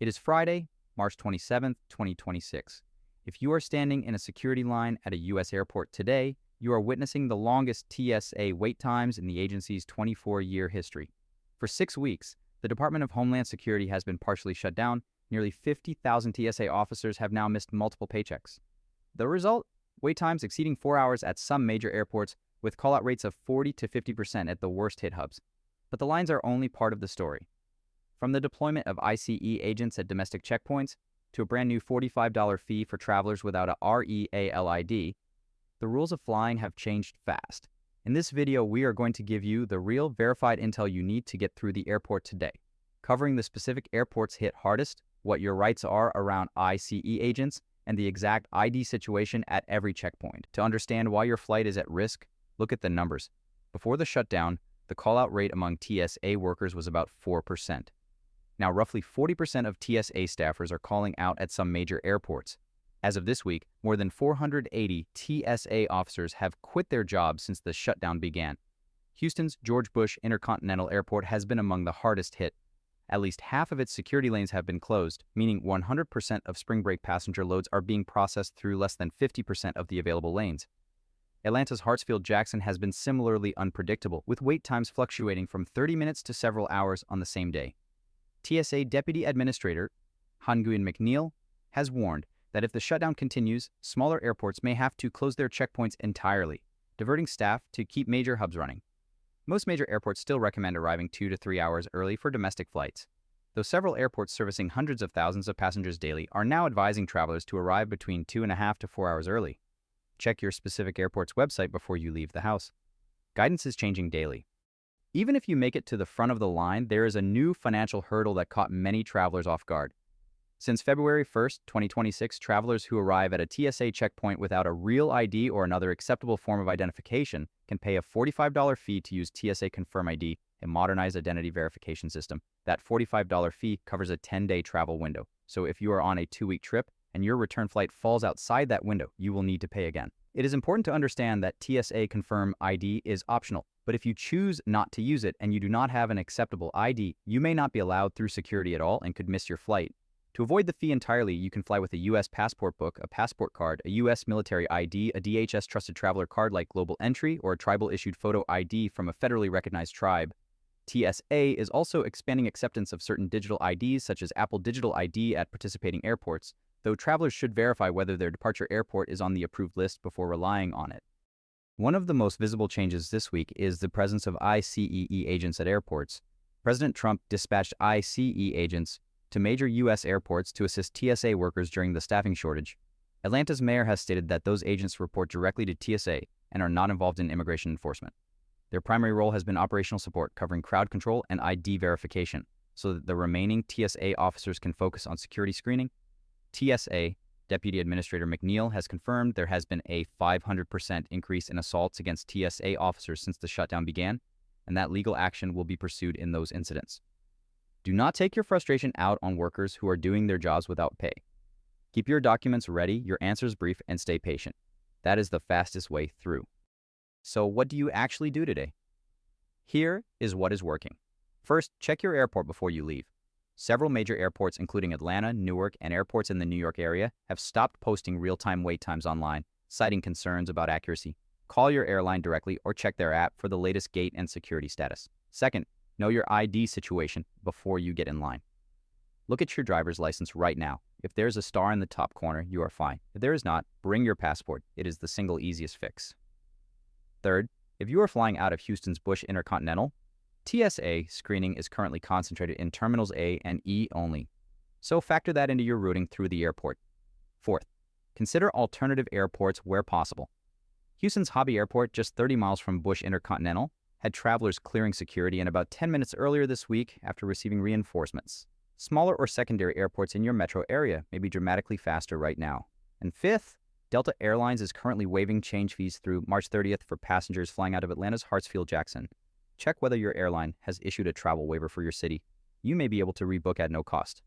It is Friday, March 27th, 2026. If you are standing in a security line at a U.S. airport today, you are witnessing the longest TSA wait times in the agency's 24-year history. For 6 weeks, the Department of Homeland Security has been partially shut down. Nearly 50,000 TSA officers have now missed multiple paychecks. The result? Wait times exceeding 4 hours at some major airports, with call-out rates of 40 to 50% at the worst-hit hubs. But the lines are only part of the story. From the deployment of ICE agents at domestic checkpoints to a brand new $45 fee for travelers without a REALID, the rules of flying have changed fast. In this video, we are going to give you the real verified intel you need to get through the airport today, covering the specific airports hit hardest, what your rights are around ICE agents, and the exact ID situation at every checkpoint. To understand why your flight is at risk, look at the numbers. Before the shutdown, the call-out rate among TSA workers was about 4%. Now, roughly 40% of TSA staffers are calling out at some major airports. As of this week, more than 480 TSA officers have quit their jobs since the shutdown began. Houston's George Bush Intercontinental Airport has been among the hardest hit. At least half of its security lanes have been closed, meaning 100% of spring break passenger loads are being processed through less than 50% of the available lanes. Atlanta's Hartsfield-Jackson has been similarly unpredictable, with wait times fluctuating from 30 minutes to several hours on the same day. TSA Deputy Administrator Han-Nguyen McNeil has warned that if the shutdown continues, smaller airports may have to close their checkpoints entirely, diverting staff to keep major hubs running. Most major airports still recommend arriving 2 to 3 hours early for domestic flights, though several airports servicing hundreds of thousands of passengers daily are now advising travelers to arrive between 2.5 to 4 hours early. Check your specific airport's website before you leave the house. Guidance is changing daily. Even if you make it to the front of the line, there is a new financial hurdle that caught many travelers off guard. Since February 1st, 2026, travelers who arrive at a TSA checkpoint without a real ID or another acceptable form of identification can pay a $45 fee to use TSA Confirm ID, a modernized identity verification system. That $45 fee covers a 10-day travel window. So if you are on a 2-week trip and your return flight falls outside that window, you will need to pay again. It is important to understand that TSA Confirm ID is optional, but if you choose not to use it and you do not have an acceptable ID, you may not be allowed through security at all and could miss your flight. To avoid the fee entirely, you can fly with a U.S. passport book, a passport card, a U.S. military ID, a DHS trusted traveler card like Global Entry, or a tribal-issued photo ID from a federally recognized tribe. TSA is also expanding acceptance of certain digital IDs, such as Apple Digital ID at participating airports, though travelers should verify whether their departure airport is on the approved list before relying on it. One of the most visible changes this week is the presence of ICE agents at airports. President Trump dispatched ICE agents to major U.S. airports to assist TSA workers during the staffing shortage. Atlanta's mayor has stated that those agents report directly to TSA and are not involved in immigration enforcement. Their primary role has been operational support, covering crowd control and ID verification, so that the remaining TSA officers can focus on security screening. TSA Deputy Administrator McNeil has confirmed there has been a 500% increase in assaults against TSA officers since the shutdown began, and that legal action will be pursued in those incidents. Do not take your frustration out on workers who are doing their jobs without pay. Keep your documents ready, your answers brief, and stay patient. That is the fastest way through. So what do you actually do today? Here is what is working. First, check your airport before you leave. Several major airports, including Atlanta, Newark, and airports in the New York area, have stopped posting real-time wait times online, citing concerns about accuracy. Call your airline directly or check their app for the latest gate and security status. Second, know your ID situation before you get in line. Look at your driver's license right now. If there's a star in the top corner, you are fine. If there is not, bring your passport. It is the single easiest fix. Third, if you are flying out of Houston's Bush Intercontinental, TSA screening is currently concentrated in Terminals A and E only, so factor that into your routing through the airport. Fourth, consider alternative airports where possible. Houston's Hobby Airport, just 30 miles from Bush Intercontinental, had travelers clearing security in about 10 minutes earlier this week after receiving reinforcements. Smaller or secondary airports in your metro area may be dramatically faster right now. And fifth, Delta Airlines is currently waiving change fees through March 30th for passengers flying out of Atlanta's Hartsfield-Jackson. Check whether your airline has issued a travel waiver for your city. You may be able to rebook at no cost.